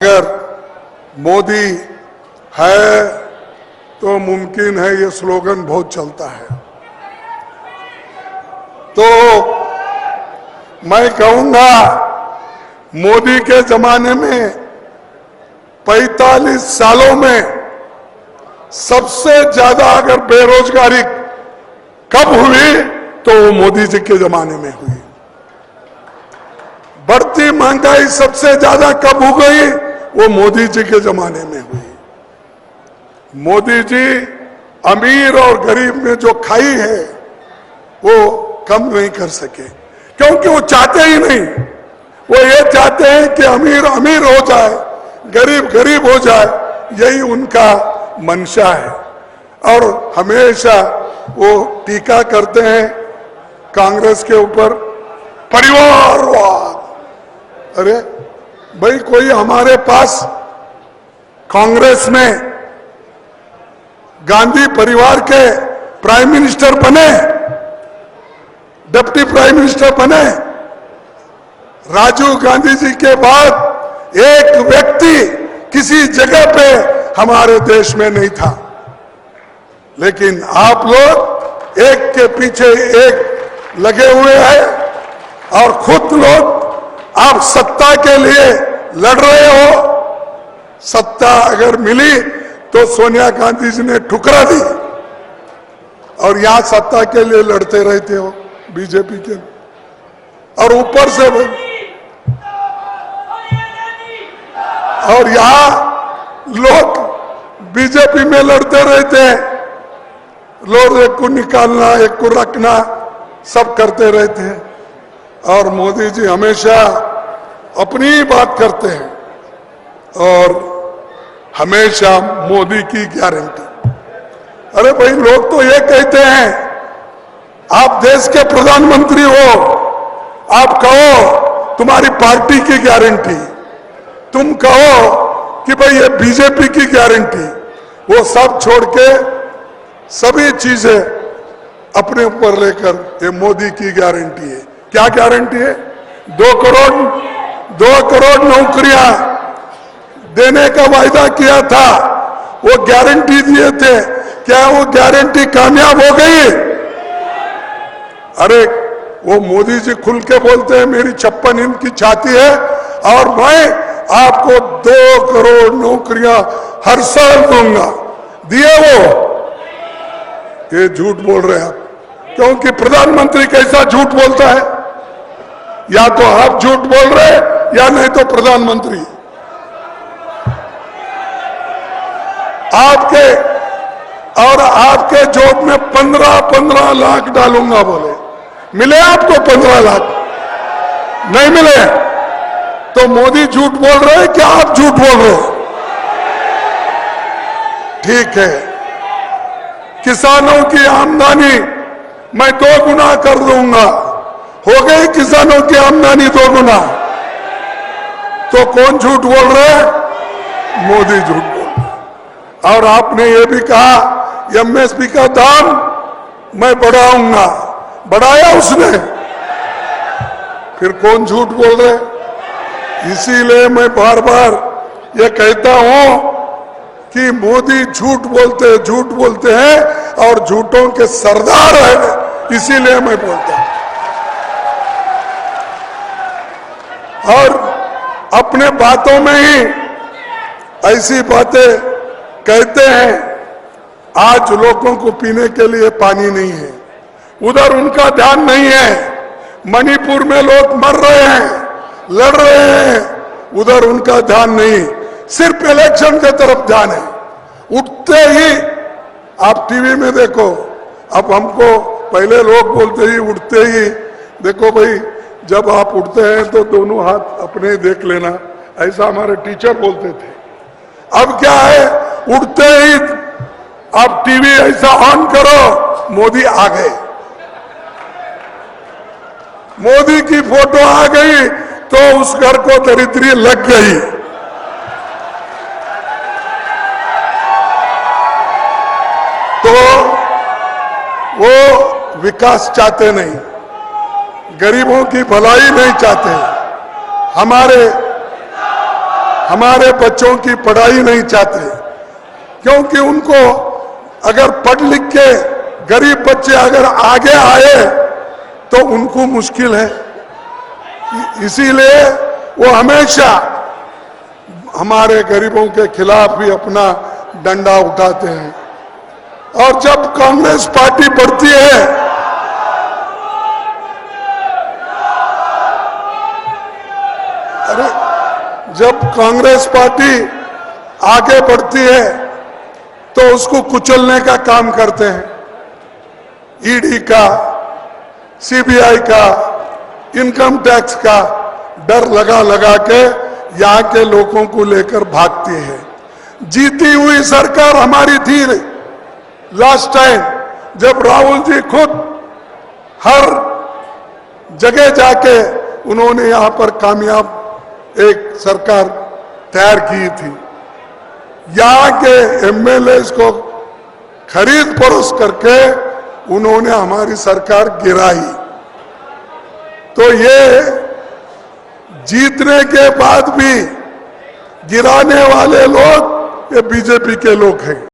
अगर मोदी है तो मुमकिन है, ये स्लोगन बहुत चलता है। तो मैं कहूंगा मोदी के जमाने में 45 सालों में सबसे ज्यादा अगर बेरोजगारी कब हुई तो वो मोदी जी के जमाने में हुई। बढ़ती महंगाई सबसे ज्यादा कब हो गई, वो मोदी जी के जमाने में हुई। मोदी जी अमीर और गरीब में जो खाई है वो कम नहीं कर सके, क्योंकि वो चाहते ही नहीं। वो ये चाहते हैं कि अमीर अमीर हो जाए, गरीब गरीब हो जाए, यही उनका मंशा है। और हमेशा वो टीका करते हैं कांग्रेस के ऊपर, परिवारवाद। अरे भाई, कोई हमारे पास कांग्रेस में गांधी परिवार के प्राइम मिनिस्टर बने, डिप्टी प्राइम मिनिस्टर बने। राजीव गांधी जी के बाद एक व्यक्ति किसी जगह पे हमारे देश में नहीं था, लेकिन आप लोग एक के पीछे एक लगे हुए हैं और खुद लोग आप सत्ता के लिए लड़ रहे हो। सत्ता अगर मिली तो सोनिया गांधी जी ने ठुकरा दी, और यहां सत्ता के लिए लड़ते रहते हो बीजेपी के, और ऊपर से और यहां लोग बीजेपी में लड़ते रहते हैं। लोग एक को निकालना, एक को रखना, सब करते रहते हैं। और मोदी जी हमेशा अपनी बात करते हैं और हमेशा मोदी की गारंटी। अरे भाई, लोग तो ये कहते हैं आप देश के प्रधानमंत्री हो, आप कहो तुम्हारी पार्टी की गारंटी, तुम कहो कि भाई ये बीजेपी की गारंटी। वो सब छोड़ के सभी चीजें अपने ऊपर लेकर ये मोदी की गारंटी है। क्या गारंटी है? 2 करोड़ नौकरियां देने का वायदा किया था, वो गारंटी दिए थे। क्या वो गारंटी कामयाब हो गई? अरे वो मोदी जी खुल के बोलते हैं मेरी 56 इंच की छाती है और मैं आपको 2 करोड़ नौकरियां हर साल दूंगा। दिए वो? ये झूठ बोल रहे हैं आप, क्योंकि प्रधानमंत्री कैसा झूठ बोलता है? या तो आप झूठ बोल रहे या नहीं तो प्रधानमंत्री। आपके जोब में 15 लाख डालूंगा बोले, मिले आपको 15 लाख? नहीं मिले तो मोदी झूठ बोल रहे हैं क्या आप झूठ बोल रहे हो? ठीक है, किसानों की आमदनी मैं 2 गुना कर दूंगा। हो गई किसानों की आमदनी 2 गुना। तो कौन झूठ बोल रहे हैं? मोदी झूठ बोल रहे हैं। और आपने ये भी कहा एमएसपी का दाम मैं बढ़ाऊंगा, बढ़ाया उसने? फिर कौन झूठ बोल रहे? इसीलिए मैं बार बार ये कहता हूं कि मोदी झूठ बोलते हैं और झूठों के सरदार हैं, इसीलिए मैं बोलता हूं। और अपने बातों में ही ऐसी बातें कहते हैं। आज लोगों को पीने के लिए पानी नहीं है, उधर उनका ध्यान नहीं है। मणिपुर में लोग मर रहे हैं, लड़ रहे हैं, उधर उनका ध्यान नहीं, सिर्फ इलेक्शन के तरफ ध्यान है। उठते ही आप टीवी में देखो, अब हमको पहले लोग बोलते ही उठते ही देखो भाई, जब आप उठते हैं तो दोनों हाथ अपने देख लेना, ऐसा हमारे टीचर बोलते थे। अब क्या है, उठते ही आप टीवी ऐसा ऑन करो, मोदी आ गए, मोदी की फोटो आ गई तो उस घर को दरिद्री लग गई। तो वो विकास चाहते नहीं, गरीबों की भलाई नहीं चाहते। हमारे बच्चों की पढ़ाई नहीं चाहते, क्योंकि उनको अगर पढ़ लिख के गरीब बच्चे अगर आगे आए तो उनको मुश्किल है। इसीलिए वो हमेशा हमारे गरीबों के खिलाफ भी अपना डंडा उठाते हैं। और जब कांग्रेस पार्टी बढ़ती है, अरे जब कांग्रेस पार्टी आगे बढ़ती है तो उसको कुचलने का काम करते हैं। ईडी का, सीबीआई का, इनकम टैक्स का डर लगा लगा के यहाँ के लोगों को लेकर भागती है। जीती हुई सरकार हमारी थी लास्ट टाइम, जब राहुल जी खुद हर जगह जाके उन्होंने यहाँ पर कामयाब एक सरकार तैयार की थी। यहाँ के एमएलए को खरीद फरोख्त करके उन्होंने हमारी सरकार गिराई। तो ये जीतने के बाद भी गिराने वाले लोग ये बीजेपी के लोग हैं।